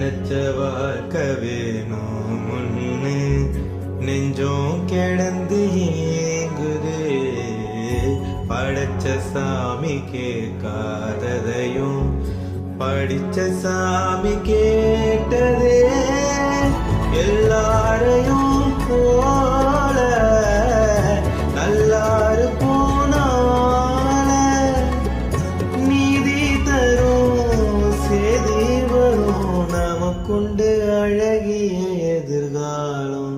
நினைச்ச வாழ்க்கை வேணும் முன்னு நெஞ்சம் கிடந்து ஏங்குது. படைச்ச சாமி கேட்காததையும் படிச்ச சாமி கேட்டதே. எல்லாரையும் போல நல்லாரு போனால நீதி தரும் சேதி வரும் நமக்குண்டு அழகிய எதிர்காலம்.